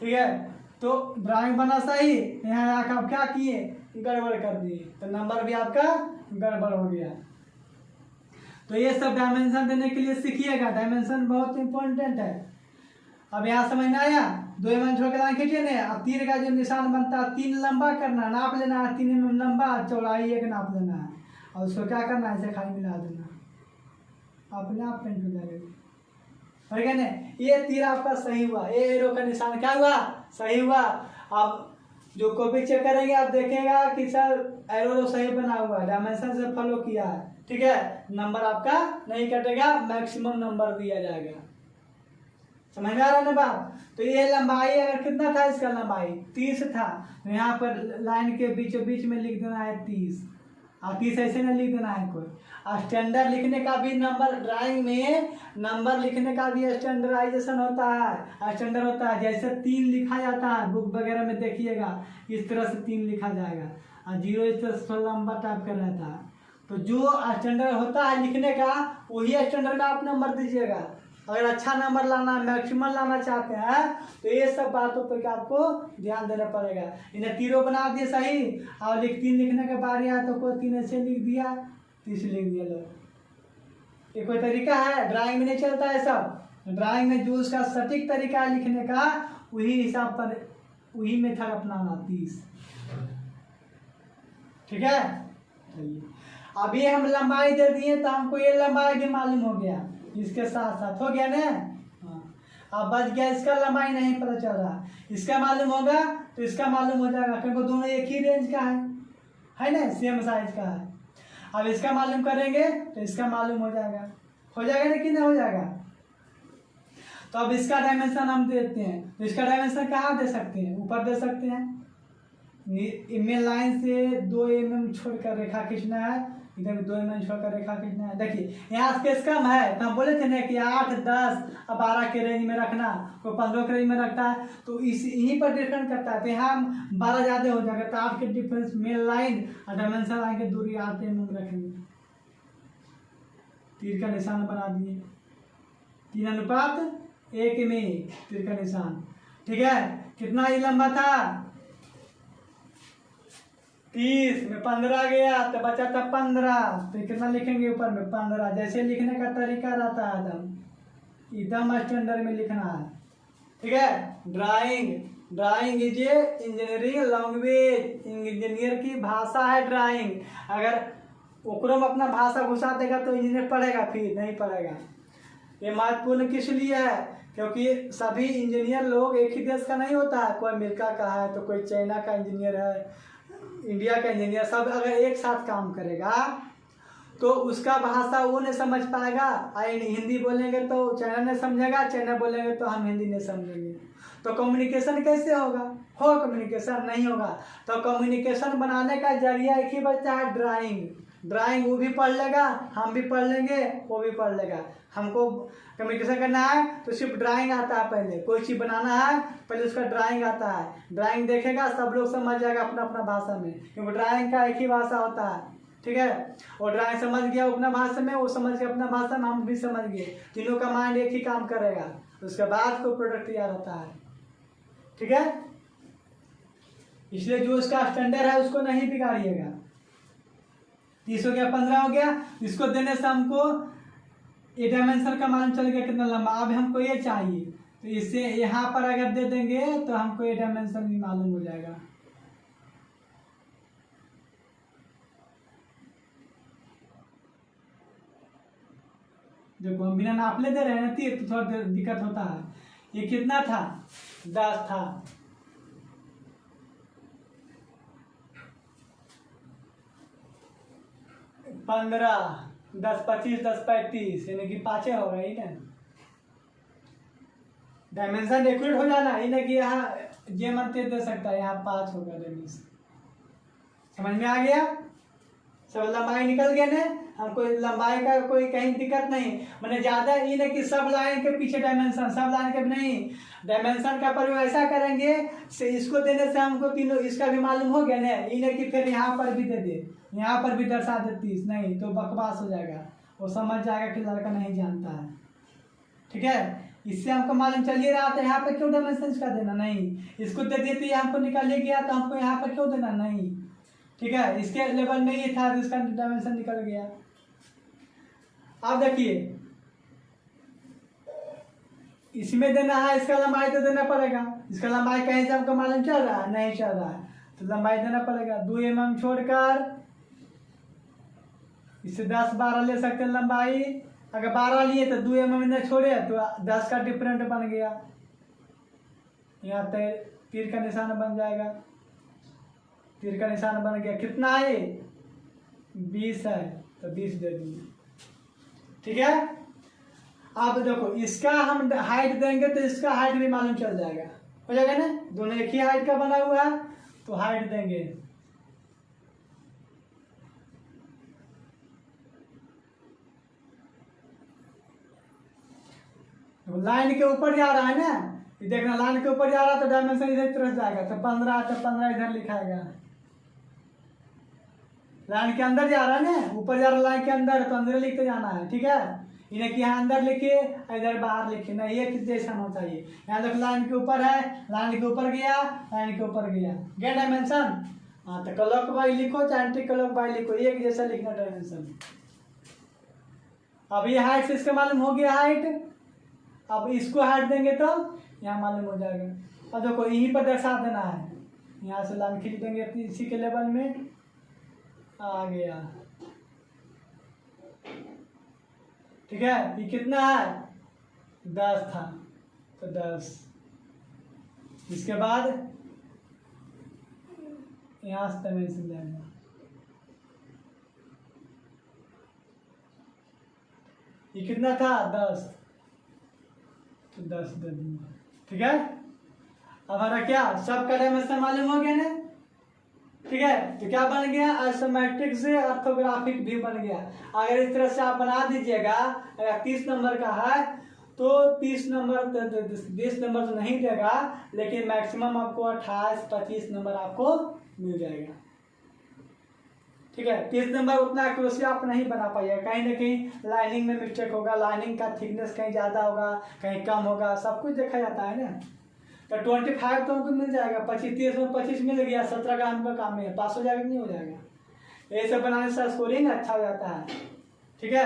ठीक है। तो ड्राइंग बना सही, यहाँ आकर आप क्या किए, गड़बड़ कर दिए, तो नंबर भी आपका गड़बड़ हो गया। तो ये सब डायमेंशन देने के लिए सीखिएगा, डायमेंशन बहुत इंपॉर्टेंट है। अब यहाँ समझ में आया, 2 mm छोड़ के लाइन खींचिए ने। अब तीर का जो निशान बनता है, 3 लंबा करना, नाप लेना है, 3 mm लंबा, चौड़ाई 1 नाप लेना है, और उसको क्या करना है, ऐसे खाली मिला देना, अपने आप पेंट हो जाएगा, ठीक है ना। ये तीर आपका सही हुआ, ये एरो का निशान क्या हुआ, सही हुआ। अब जो कॉपी चेक करेंगे आप देखेगा कि सर एरो सही बना हुआ है, डायमेंशन से फॉलो किया है, ठीक है, नंबर आपका नहीं कटेगा, मैक्सिमम नंबर दिया जाएगा। समझ में आ रहा है ना बात। तो ये लंबाई अगर कितना था, इसका लंबाई 30 था, तो यहाँ पर लाइन के बीचों बीच में लिख देना है 30, और 30 ऐसे नहीं लिख देना है कोई। स्टैंडर्ड लिखने का भी नंबर, ड्राइंग में नंबर लिखने का भी स्टैंडर्डाइजेशन होता है, स्टैंडर्ड होता है। जैसे 3 लिखा जाता है बुक वगैरह में, देखिएगा इस तरह से 3 लिखा जाएगा, और 0 इस तरह से लंबा टाइप का रहता है। तो जो स्टैंडर्ड होता है लिखने का, वही स्टैंडर्ड में आप नंबर दीजिएगा। अगर अच्छा नंबर लाना, मैक्सिमम लाना चाहते हैं, तो ये सब बातों पर आपको ध्यान देना पड़ेगा। इन्हें तीरों बना दिए सही, और 3 लिखने के बारी आया तो कोई 3 ऐसे लिख दिया, 30 लिख दिया। लोग ये कोई तरीका है, ड्राइंग में नहीं चलता है सब। ड्राइंग में जो उसका सटीक तरीका है लिखने का, वही हिसाब पर, वही मेथड अपनाना, 30, ठीक है। चलिए अभी हम लंबाई दे दिए तो हमको ये लंबाई भी मालूम हो गया, इसके साथ साथ हो गया ना। हाँ, अब बच गया इसका लंबाई नहीं पता चल रहा, इसका मालूम होगा तो इसका मालूम हो जाएगा, क्योंकि दोनों एक ही रेंज का है ना, सेम साइज का है। अब इसका मालूम करेंगे तो इसका मालूम हो जाएगा ना कि नहीं हो जाएगा। तो अब इसका डायमेंशन हम देते हैं, तो इसका डायमेंशन कहाँ दे सकते हैं, ऊपर दे सकते हैं। मेन लाइन से 2 mm छोड़कर रेखा खींचना है, इधर भी 2 mm छोड़कर रेखा खींचना है। देखिए यहाँ स्पेस कम है तो हम बोले थे ना कि 8, 10 और 12 के रेंज में रखना, कोई 15 के रेंज में रखता है, तो इस यहीं पर डिफरेंस करता है। तो यहाँ 12 ज़्यादा हो जाएगा, तो 8 के डिफरेंस मेन लाइन और डायमेंशन लाइन की दूरी 8 mm रखेंगे। तीर का निशान बना दिए, 3:1 में तीर का निशान। ठीक है, कितना ये लंबा था 30 में 15 गया तो बचा था 15, तो कितना लिखेंगे ऊपर में 15। जैसे लिखने का तरीका रहता है एकदम स्टैंडर्ड में लिखना है। ठीक है, drawing is a engineering language, engineer की भाषा है ड्राइंग। अगर ओकरो में अपना भाषा घुसा देगा तो इंजीनियर पढ़ेगा, फिर नहीं पढ़ेगा। ये महत्वपूर्ण किस लिए है, क्योंकि सभी इंजीनियर लोग एक ही देश का नहीं होता है, कोई अमेरिका का है तो कोई चाइना का इंजीनियर है, इंडिया का इंजीनियर, सब अगर एक साथ काम करेगा तो उसका भाषा वो नहीं समझ पाएगा। हिंदी बोलेंगे तो चाइना नहीं समझेगा, चाइना बोलेंगे तो हम हिंदी नहीं समझेंगे, तो कम्युनिकेशन कैसे होगा, कम्युनिकेशन नहीं होगा। तो कम्युनिकेशन बनाने का जरिया एक ही बचता है ड्राइंग वो भी पढ़ लेगा, हम भी पढ़ लेंगे, वो भी पढ़ लेगा। हमको कम्युनिकेशन करना है तो सिर्फ ड्राइंग आता है, पहले कोई चीज़ बनाना है पहले उसका ड्राइंग आता है, ड्राइंग देखेगा सब लोग समझ जाएगा अपना अपना भाषा में, क्योंकि ड्राइंग का एक ही भाषा होता है। ठीक है, और ड्राइंग समझ गया अपना भाषा में, वो समझ गया अपना भाषा में, हम भी समझ गए, तीनों का माइंड एक ही काम करेगा, उसके बाद कोई प्रोडक्ट तैयार होता है। ठीक है, इसलिए जो उसका स्टैंडर्ड है उसको नहीं बिगाड़िएगा। 30 हो गया, 15 हो गया, इसको देने से हमको ये डायमेंशन का मालूम चल गया कितना लंबा। अब हमको ये चाहिए तो इससे यहाँ पर अगर दे देंगे तो हमको ये डायमेंशन भी मालूम हो जाएगा। देखो हम बिना नापले दे रहे हैं ना तीर, तो थोड़ा दिक्कत होता है। ये कितना था 10 था, 15, 10, 25, 10, 35 यानी कि 5 हो गई ना। डायमेंशन एक्यूरेट हो जाना ये ना कि यहाँ जे मन ते दे सकता है, यहाँ 5 होगा डायमेंशन। समझ में आ गया, सब लंबाई निकल गया ना, हमको लंबाई का कोई कहीं दिक्कत नहीं। मैंने ज़्यादा ये नहीं कि सब लाइन के पीछे डायमेंशन, सब लाइन के नहीं, डायमेंशन का प्रयोग ऐसा करेंगे से इसको देने से हमको तीनों इसका भी मालूम हो गया ना, ये नहीं कि फिर यहाँ पर भी दे दे, यहाँ पर भी दर्शा दे 30, नहीं तो बकवास हो जाएगा, वो समझ जाएगा कि लड़का नहीं जानता है। ठीक है, इससे हमको मालूम चल ही रहा था यहाँ पे क्यों डायमेंशन इसका देना नहीं, इसको दे दिए तो हमको निकाल गया तो हमको यहाँ पर क्यों देना नहीं। ठीक है, इसके लेवल में ये था तो इसका डायमेंशन निकल गया। अब देखिए इसमें देना है, इसका लंबाई तो देना पड़ेगा, इसका लंबाई कहीं से हमको मालूम चल रहा है, नहीं चल रहा है, तो लंबाई देना पड़ेगा। 2 mm छोड़कर इससे 10, 12 ले सकते हैं लंबाई। अगर 12 लिए तो 2 mm ने छोड़े तो 10 का डिफरेंट बन गया, यहाँ तीर का निशान बन जाएगा, तीर का निशान बन गया। कितना है 20 है तो 20 दे दिए। ठीक है, अब देखो इसका हम हाइट देंगे तो इसका हाइट भी मालूम चल जाएगा, हो जाएगा ना, दोनों एक ही हाइट का बना हुआ है तो हाइट देंगे। लाइन के ऊपर जा रहा है ना, ये देखना लाइन के ऊपर जा रहा है तो डायमेंशन इधर तरफ जाएगा, तो 15 तो 15 इधर लिखाएगा। लाइन के अंदर जा रहा है ना, ऊपर जा रहा है लाइन के अंदर तो अंदर लिखते जाना है। ठीक है, इन्हें कि यहाँ अंदर लिखिए इधर बाहर लिखिए, ना ये किस जैसा होना चाहिए। यहाँ देखो लाइन के ऊपर है, लाइन के ऊपर गया, लाइन के ऊपर गया डायमेंशन। हाँ तो क्लॉक वाइज लिखो चाहे एंटी क्लॉक वाइज लिखो, एक जैसा लिखना डायमेंशन। अब ये हाइट से इसका मालूम हो गया हाइट, अब इसको हाइट देंगे तो यहाँ मालूम हो जाएगा। अब देखो यहीं पर दर्शा देना है, यहाँ से लाइन खींच देंगे इसी के लेवल में आ गया। ठीक है, ये कितना है 10 था तो 10। इसके बाद यहाँ से डायमेंशन जाएगा, ये कितना था 10 तो 10 दे दूंगा। ठीक है, अब हमारा क्या सबका डायमेंशन मालूम हो गया ना। ठीक है, तो क्या बन गया आइसोमेट्रिक से ऑर्थोग्राफिक व्यू बन गया। अगर इस तरह से आप बना दीजिएगा, अगर 30 नंबर का है तो 30 नंबर 20 नंबर तो नहीं देगा, लेकिन मैक्सिमम आपको 28-25 नंबर आपको मिल जाएगा। ठीक है, 30 नंबर उतना एक्यूरेसी आप नहीं बना पाइएगा, कहीं ना कहीं लाइनिंग में मिस्टेक होगा, लाइनिंग का थिकनेस कहीं ज़्यादा होगा कहीं कम होगा, सब कुछ देखा जाता है ना। तो 25 तो हमको मिल जाएगा, 25 में 25 मिल गया, 17 का हमका काम में है, पास हो जाएगा नहीं हो जाएगा। ये सब बनाने से स्कोरिंग अच्छा हो जाता है। ठीक है,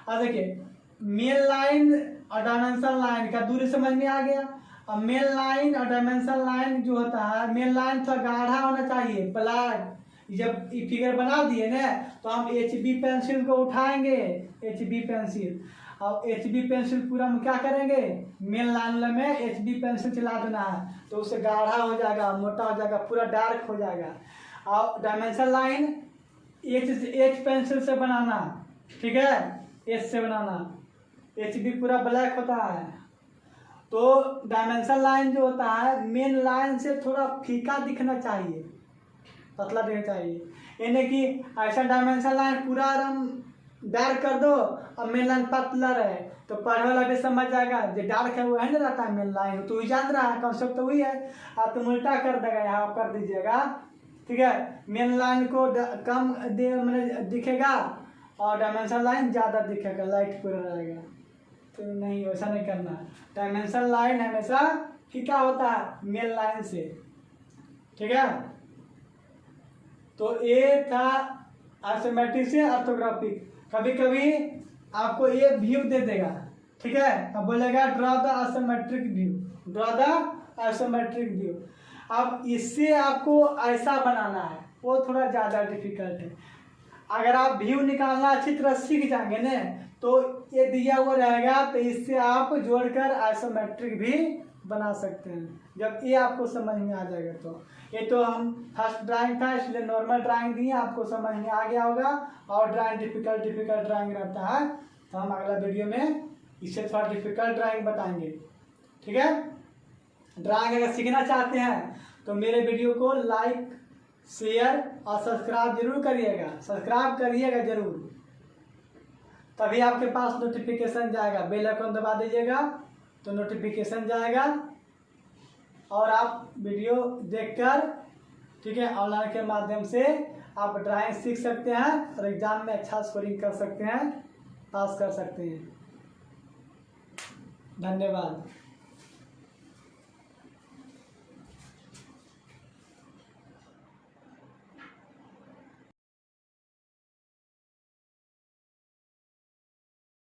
अब देखिए मेन लाइन और डायमेंशन लाइन का दूरी समझ में आ गया। अब मेन लाइन और डायमेंशन लाइन जो होता है, मेन लाइन थोड़ा गाढ़ा होना चाहिए, ब्लैक। जब ये फिगर बना दिए ना तो हम HB पेंसिल को उठाएंगे, HB पेंसिल, और HB पेंसिल पूरा हम क्या करेंगे मेन लाइन में HB पेंसिल चला देना है, तो उससे गाढ़ा हो जाएगा, मोटा हो जाएगा, पूरा डार्क हो जाएगा। और डायमेंशन लाइन H पेंसिल से बनाना, ठीक है, H से बनाना, HB पूरा ब्लैक होता है। तो डायमेंशन लाइन जो होता है मेन लाइन से थोड़ा फीका दिखना चाहिए, पतला दिखना चाहिए, यानी कि ऐसा डायमेंशन लाइन पूरा एकदम डार्क कर दो और मेन लाइन पतला रहे तो पढ़ने वाला भी समझ जाएगा जो डार्क है वो है ना रहता है मेन लाइन, तो वही जान रहा है, कॉन्सेप्ट तो वही है। आप तुम उल्टा कर देगा, यहाँ कर दीजिएगा। ठीक है, मेन लाइन को कम मैंने दिखेगा और डायमेंशन लाइन ज़्यादा दिखेगा, लाइट पूरा रहेगा, तो नहीं वैसा नहीं करना। डायमेंशन लाइन हमेशा फीका होता है मेन लाइन से। ठीक है, तो ये था आइसोमेट्रिक से ऑर्थोग्राफिक। कभी कभी आपको ये व्यू दे देगा, ठीक है, अब बोलेगा draw the isometric view, draw the isometric view. अब इससे आपको ऐसा बनाना है, वो थोड़ा ज़्यादा डिफिकल्ट है। अगर आप व्यू निकालना अच्छी तरह सीख जाएंगे ना तो ये दिया हुआ रहेगा, तो इससे आप जोड़कर आइसोमेट्रिक भी बना सकते हैं, जब ये आपको समझ में आ जाएगा। तो ये तो हम फर्स्ट ड्राइंग था इसलिए नॉर्मल ड्राइंग दिए, आपको समझ में आ गया होगा। और ड्राइंग डिफिकल्ट ड्राइंग रहता है, तो हम अगला वीडियो में इससे थोड़ा डिफिकल्ट ड्राइंग बताएंगे। ठीक है, ड्राइंग अगर सीखना चाहते हैं तो मेरे वीडियो को लाइक शेयर और सब्सक्राइब जरूर करिएगा, सब्सक्राइब करिएगा जरूर, तभी आपके पास नोटिफिकेशन जाएगा। बेल आइकन दबा दीजिएगा तो नोटिफिकेशन जाएगा और आप वीडियो देखकर, ठीक है, ऑनलाइन के माध्यम से आप ड्राइंग सीख सकते हैं और एग्जाम में अच्छा स्कोरिंग कर सकते हैं, पास कर सकते हैं। धन्यवाद।